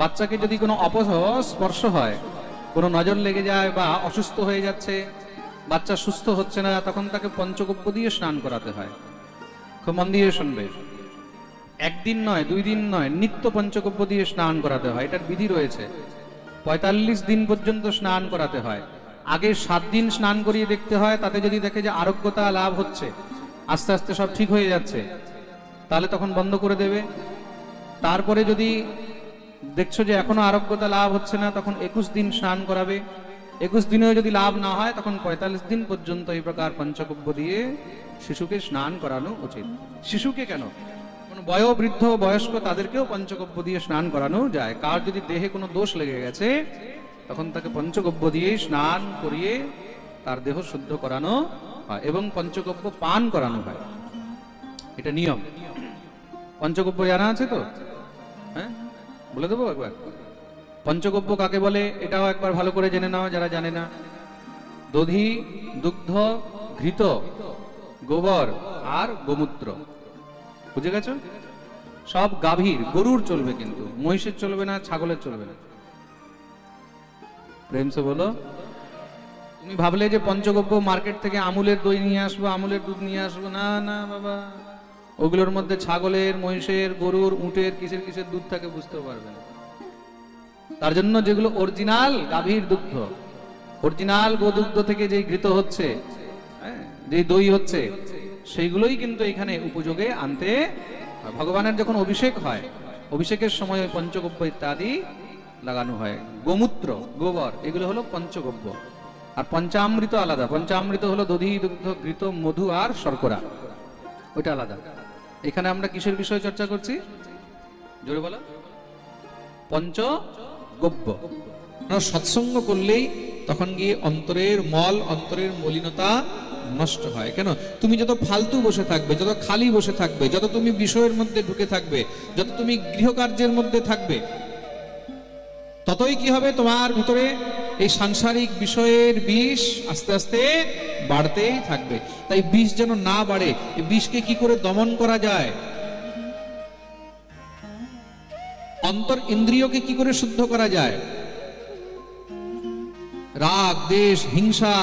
বাচ্চাকে যদি কোনো অপস্পর্শ হয়, কোনো নজর লেগে যায় বা অসুস্থ হয়ে যাচ্ছে, বাচ্চা সুস্থ হচ্ছে না, তখন তাকে পঞ্চগব্য দিয়ে স্নান করাতে হয়। খুব মন দিয়ে শুনবে, একদিন নয়, 2 দিন নয়, নিত্য পঞ্চগব্য দিয়ে স্নান করাতে হয়। এটার বিধি রয়েছে। 45 দিন পর্যন্ত স্নান করাতে হয়। আগে 7 দিন স্নান করিয়ে দেখতে হয়, তাতে যদি দেখে যে আরোগ্যতা লাভ হচ্ছে, আস্তে আস্তে সব ঠিক হয়ে যাচ্ছে, তাহলে তখন বন্ধ করে দেবে। তারপরে যদি দেখছো যে এখনো আরোগ্যতা লাভ হচ্ছে না, তখন 21 দিন স্নান করাবে। 21 দিনেও যদি লাভ না হয়, তখন 45 দিন পর্যন্ত এই প্রকার পঞ্চগব্য দিয়ে শিশুকে স্নান করানো উচিত। শিশুকে কেন, কোনো বয়োবৃদ্ধ বয়স্ক তাদেরকেও পঞ্চগব্য দিয়ে স্নান করানো যায়। কার যদি দেহে কোনো দোষ লেগে গেছে, তখন তাকে পঞ্চগব্য দিয়ে স্নান করিয়ে তার দেহ শুদ্ধ করানো হয় এবং পঞ্চগব্য পান করানো হয়। এটা নিয়ম। পঞ্চগব্য জানা আছে তো? হ্যাঁ, বলে দেবো একবার। পঞ্চগব্য কাকে বলে এটাও একবার ভালো করে জেনে নাও যারা জানে না। দধি, দুগ্ধ, ঘৃত, গোবর আর গোমূত্র। বুঝে গেছো? সব গাভীর, গরুর চলবে, কিন্তু মহিষের চলবে না, ছাগলের চলবে না। প্রেম সে বলো। তুমি ভাবলে যে পঞ্চগব্য মার্কেট থেকে আমুলের দই নিয়ে আসবো, আমুলের দুধ নিয়ে আসবো, না না বাবা, ওগুলোর মধ্যে ছাগলের, মহিষের, গরুর, উটের কিসের কিসের দুধ থাকে বুঝতেও পারবে না। তার জন্য যেগুলো অরিজিনাল গাভীর দুগ্ধ, অরিজিনাল গোদুগ্ধ থেকে যেই ঘৃত হচ্ছে, যে দই হচ্ছে, সেইগুলোই কিন্তু এখানে উপযোগে আনতে। ভগবানের যখন অভিষেক হয়, অভিষেকের সময় পঞ্চগব্য ইত্যাদি লাগানো হয়। গোমূত্র, গোবর, এগুলো হলো পঞ্চগব্য। আর পঞ্চামৃত আলাদা। পঞ্চামৃত হলো দধি, দুগ্ধ, ঘৃত, মধু আর শর্করা, ওইটা আলাদা। এখানে আমরা কিসের বিষয়ে চর্চা করছি? জোরে বলো। পঞ্চগব্য। সৎসঙ্গ করলেই তখন গিয়ে অন্তরের মল, অন্তরের মলিনতা নষ্ট হয়। কেন? তুমি যত ফালতু বসে থাকবে, যত খালি বসে থাকবে, যত তুমি বিষয়ের মধ্যে ঢুকে থাকবে, যত তুমি গৃহকার্যের মধ্যে থাকবে, ততই কি হবে? তোমার ভিতরে এই সাংসারিক বিষয়ের বিষ আস্তে আস্তে বাড়তেই থাকবে। তাই বিষ যেন না বাড়ে, এই বিষকে কি করে দমন করা যায়? অন্তর ইন্দ্রিয়কে কি করে শুদ্ধ করা যায়? রাগ, দেশ, হিংসা,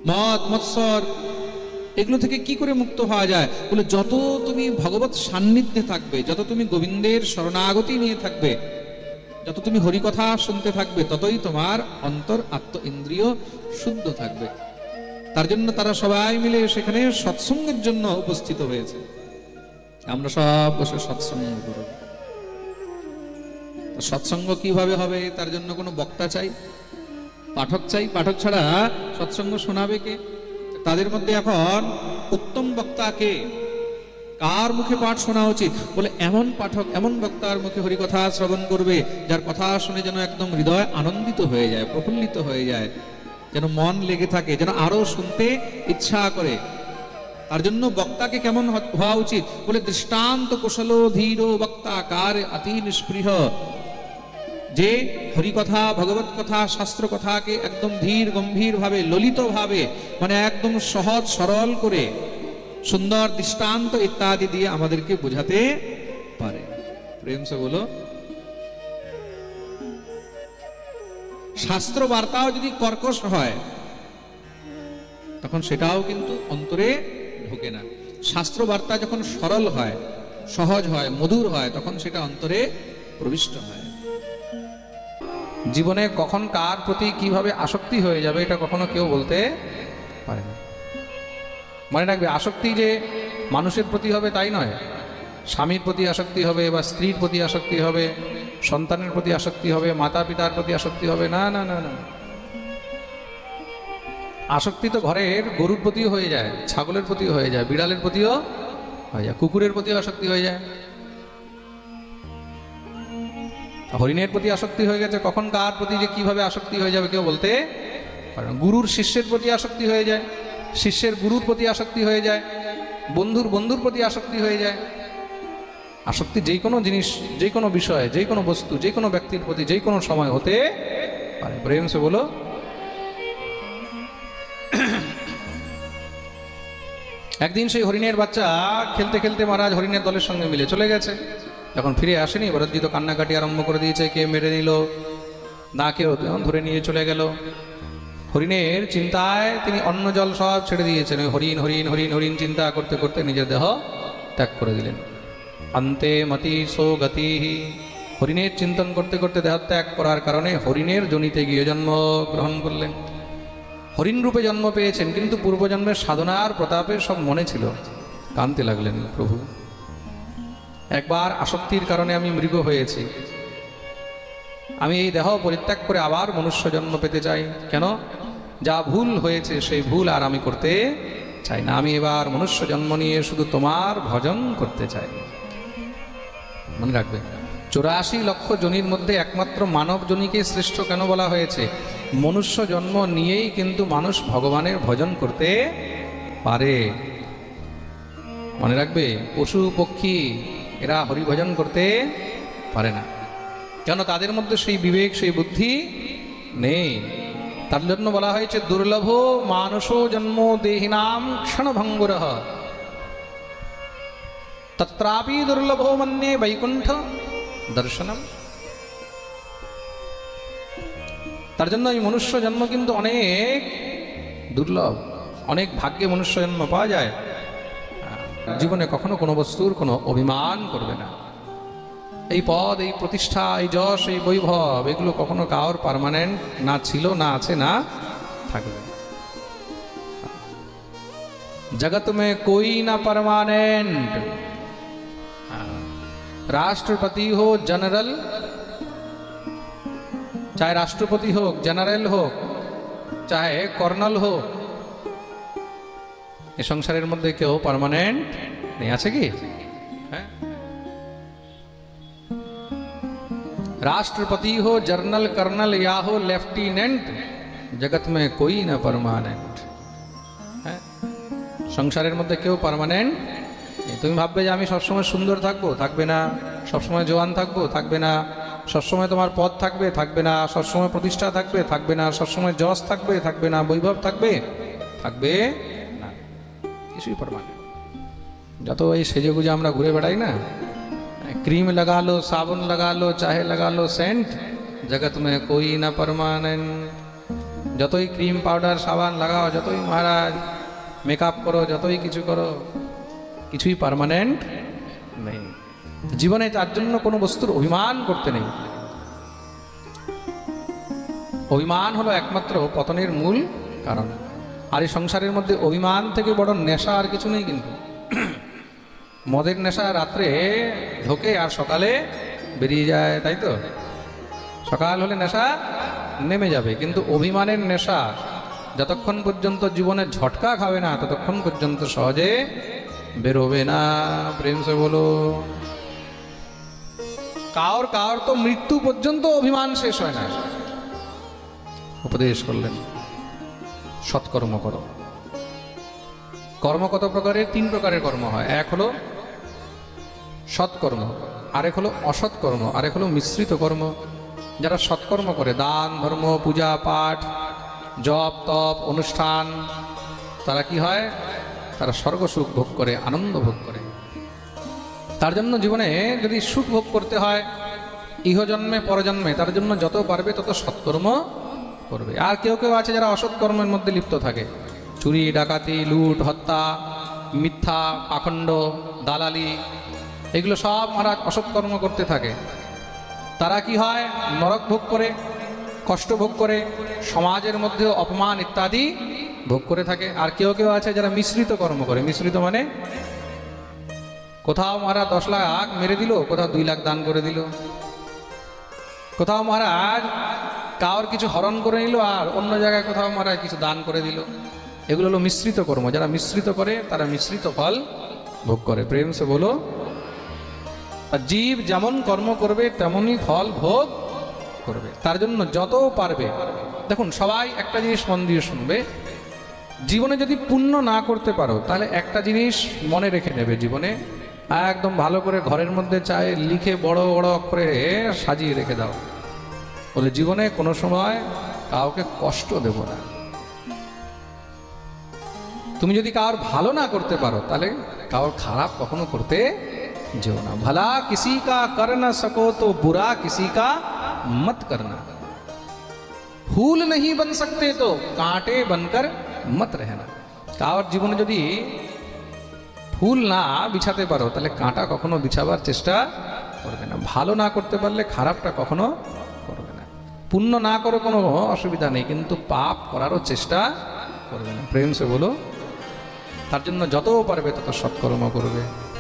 মদ, মৎসর, এগুলো থেকে কি করে মুক্ত হওয়া যায়? বলে যত তুমি ভগবত সান্নিধ্যে থাকবে, যত তুমি গোবিন্দের শরণাগতি নিয়ে থাকবে, যত তুমি হরিকথা শুনতে থাকবে, ততই তোমার অন্তর, আত্ম ইন্দ্রিয় শুদ্ধ থাকবে। তার জন্য তারা সবাই মিলে সেখানে সৎসঙ্গের জন্য উপস্থিত হয়েছে। আমরা সব বসে সৎসঙ্গ করব। সৎসঙ্গ কিভাবে হবে? তার জন্য কোনো বক্তা চাই, পাঠক চাই। পাঠক ছাড়া সৎসঙ্গ শোনাবে কে? তাদের মধ্যে এখন উত্তম বক্তা কে? কার মুখে পাঠ শোনা উচিত? বলে এমন পাঠক, এমন বক্তার মুখে হরিকথা শ্রবণ করবে, যার কথা শুনে যেন একদম হৃদয় আনন্দিত হয়ে যায়, প্রফুল্লিত হয়ে যায়, যেন মন লেগে থাকে, যেন আরো শুনতে ইচ্ছা করে। তার জন্য বক্তাকে কেমন হওয়া উচিত? বলে দৃষ্টান্ত কুশলো ধীর বক্তা কার অতি নিষ্পৃহ, যে হরিকথা, ভগবত কথা, শাস্ত্র কথাকে একদম ধীর গম্ভীর ভাবে, ললিত ভাবে, মানে একদম সহজ সরল করে সুন্দর দৃষ্টান্ত ইত্যাদি দিয়ে আমাদেরকে বোঝাতে পারে। প্রেম সে বলো। শাস্ত্র বার্তাও যদি কর্কশ হয়, তখন সেটাও কিন্তু অন্তরে ঢোকে না। শাস্ত্র বার্তা যখন সরল হয়, সহজ হয়, মধুর হয়, তখন সেটা অন্তরে প্রবিষ্ট হয়। জীবনে কখন কার প্রতি কিভাবে আসক্তি হয়ে যাবে, এটা কখনো কেউ বলতে পারে না। মনে রাখবে, আসক্তি যে মানুষের প্রতি হবে তাই নয়। স্বামীর প্রতি আসক্তি হবে, বা স্ত্রীর প্রতি আসক্তি হবে, সন্তানের প্রতি আসক্তি হবে, মাতা পিতার প্রতি আসক্তি হবে, না না না না। আসক্তি তো ঘরের গরুর প্রতিও হয়ে যায়, ছাগলের প্রতিও হয়ে যায়, বিড়ালের প্রতিও হয়ে যায়, কুকুরের প্রতিও আসক্তি হয়ে যায়। হরিণের প্রতি আসক্তি হয়ে গেছে, কখন কার প্রতি যে কিভাবে আসক্তি হয়ে যাবে কেউ বলতে পারে না। গুরুর শিষ্যের প্রতি আসক্তি হয়ে যায়, শিষ্যের গুরুর প্রতি আসক্তি হয়ে যায়, বন্ধুর বন্ধুর প্রতি আসক্তি হয়ে যায়। আসক্তি যে কোনো জিনিস, যে কোনো বিষয়, যে কোনো বস্তু, যে কোনো ব্যক্তির প্রতি যে কোনো সময় হতে পারে। প্রেম সে বলো। একদিন সেই হরিণের বাচ্চা খেলতে খেলতে মহারাজ হরিণের দলের সঙ্গে মিলে চলে গেছে। যখন ফিরে আসেনি, ভরতজি তো কান্নাকাটি আরম্ভ করে দিয়েছে, কে মেরে নিল, না কেউ ধরে নিয়ে চলে গেল। হরিণের চিন্তায় তিনি অন্ন জল সব ছেড়ে দিয়েছেন, হরিণ হরিণ হরিণ হরিণ চিন্তা করতে করতে নিজের দেহ ত্যাগ করে দিলেন। অন্তে মতি সো গতি, হরিণের চিন্তন করতে করতে দেহ ত্যাগ করার কারণে হরিণের জনিতে গিয়ে জন্ম গ্রহণ করলেন। হরিণ রূপে জন্ম পেয়েছেন, কিন্তু পূর্বজন্মের সাধনার প্রতাপে সব মনে ছিল। কাঁদতে লাগলেন, প্রভু একবার আসক্তির কারণে আমি মৃগ হয়েছি, আমি এই দেহ পরিত্যাগ করে আবার মনুষ্য জন্ম পেতে চাই। কেন? যা ভুল হয়েছে সেই ভুল আর আমি করতে চাই না, আমি এবার মনুষ্য জন্ম নিয়ে শুধু তোমার ভজন করতে চাই। মনে রাখবে, 84 লক্ষ জনির মধ্যে একমাত্র মানব জনিকে শ্রেষ্ঠ কেন বলা হয়েছে? মনুষ্য জন্ম নিয়েই কিন্তু মানুষ ভগবানের ভজন করতে পারে। মনে রাখবে, পশু পক্ষী এরা হরিভজন করতে পারে না। কেন? তাদের মধ্যে সেই বিবেক, সেই বুদ্ধি নেই। তার জন্য বলা হয়েছে দুর্লভ মানস জন্ম দেহিনাম ক্ষণভঙ্গুর তত্রাপি দুর্লভো মন্যে বৈকুণ্ঠ দর্শনম। তার জন্য এই মনুষ্য জন্ম কিন্তু অনেক দুর্লভ, অনেক ভাগ্যে মনুষ্য জন্ম পাওয়া যায়। জীবনে কখনো কোনো বস্তুর কোনো অভিমান করবে না। এই পদ, এই প্রতিষ্ঠা, এই যশ, এই বৈভব, এগুলো কখনো কারোর পার্মানেন্ট না ছিল, না আছে, না থাকবে। जगत में कोई ना परमानेंट, राष्ट्रपति हो, जनरल, चाहे राष्ट्रपति हो, जनरल हो, चाहे कर्नल हो, এই সংসারের মধ্যে কেউ পার্মানেন্ট নেই। আছে কি? হ্যাঁ, राष्ट्रपति हो, जर्नल, कर्नल या हो लेफ्टिनेंट, जगत में कोई ना परमानेंट। সংসারের মধ্যে কেউ পার্মানেন্ট। তুমি ভাববে যে আমি সবসময় সুন্দর থাকবো, থাকবে না। সবসময় জোয়ান থাকবো, থাকবে না। সবসময় তোমার পদ থাকবে, থাকবে না। সবসময় প্রতিষ্ঠা থাকবে, থাকবে না। সবসময় যশ থাকবে, থাকবে না। বৈভব থাকবে, থাকবে না। কিছুই পার্মানেন্ট। যত এই সেজে গুজে আমরা ঘুরে বেড়াই না, क्रीम लगा लो, साबुन लगा लो, चाहे लगा लो सेंट, जगत में कोई ना परमानेंट। যতই ক্রিম পাউডার সাবান লাগাও, যতই মহারাজ মেকআপ করো, যতই কিছু করো, কিছুই পার্মানেন্ট নেই। জীবনে তার জন্য কোনো বস্তুর অভিমান করতে নেই। অভিমান হলো একমাত্র পতনের মূল কারণ। আর এই সংসারের মধ্যে অভিমান থেকে বড় নেশা আর কিছু নেই। কিন্তু মদের নেশা রাত্রে ঢোকে আর সকালে বেরিয়ে যায়, তাই তো? সকাল হলে নেশা নেমে যাবে, কিন্তু অভিমানের নেশা যতক্ষণ পর্যন্ত জীবনে ঝটকা খাবে না, ততক্ষণ পর্যন্ত সহজে বেরোবে না। প্রেম সে বলো। কার কার তো মৃত্যু পর্যন্ত অভিমান শেষ হয় না। উপদেশ করলেন, সৎকর্ম করো। কর্ম কত প্রকারের? 3 প্রকারের কর্ম হয়। এক হলো সৎকর্ম, আরেক হলো অসৎকর্ম, আরেক হলো মিশ্রিত কর্ম। যারা সৎকর্ম করে, দান ধর্ম, পূজা পাঠ, জপ তপ, অনুষ্ঠান, তারা কি হয়? তারা স্বর্গ সুখ ভোগ করে, আনন্দ ভোগ করে। তার জন্য জীবনে যদি সুখ ভোগ করতে হয় ইহজন্মে পরজন্মে, তার জন্য যত পারবে তত সৎকর্ম করবে। আর কেউ কেউ আছে যারা অসৎকর্মের মধ্যে লিপ্ত থাকে, চুরি ডাকাতি, লুট হত্যা, মিথ্যা পাখণ্ড, দালালি, এগুলো সব মহারাজ অসৎকর্ম করতে থাকে। তারা কি হয়? নরক ভোগ করে, কষ্ট ভোগ করে, সমাজের মধ্যে অপমান ইত্যাদি ভোগ করে থাকে। আর কেউ কেউ আছে যারা মিশ্রিত কর্ম করে। মিশ্রিত মানে কোথাও মহারাজ 10 লাখ মেরে দিল, কোথাও 2 লাখ দান করে দিল, কোথাও মহারাজ কার কিছু হরণ করে নিল, আর অন্য জায়গায় কোথাও মহারাজ কিছু দান করে দিল। এগুলো হলো মিশ্রিত কর্ম। যারা মিশ্রিত করে তারা মিশ্রিত ফল ভোগ করে। প্রেম সে বলো। জীব যেমন কর্ম করবে তেমনই ফল ভোগ করবে। তার জন্য যত পারবে, দেখুন সবাই একটা জিনিস মন দিয়ে শুনবে, জীবনে যদি পুণ্য না করতে পারো তাহলে একটা জিনিস মনে রেখে নেবে, জীবনে একদম ভালো করে ঘরের মধ্যে চায় লিখে বড় বড় অক্ষরে সাজিয়ে রেখে দাও, বলে জীবনে কোনো সময় কাউকে কষ্ট দেব না। তুমি যদি কারোর ভালো না করতে পারো তাহলে কারোর খারাপ কখনো করতে जो ना भला किसी का कर न सको तो बुरा किसी का मत करना। फूल नहीं बन सकते तो कांटे बनकर मत रहना। কার জীবনে যদি ফুল না বিছাতে পারো তাহলে কাঁটা কখনো বিছাবার চেষ্টা করবে না। ভালো না করতে পারলে খারাপটা কখনো করবে না। পুণ্য না করো কোনো অসুবিধা নেই, কিন্তু পাপ করারও চেষ্টা করবে না। প্রেম সে বলো। তার জন্য যত পারবে তত সৎকর্ম করবে।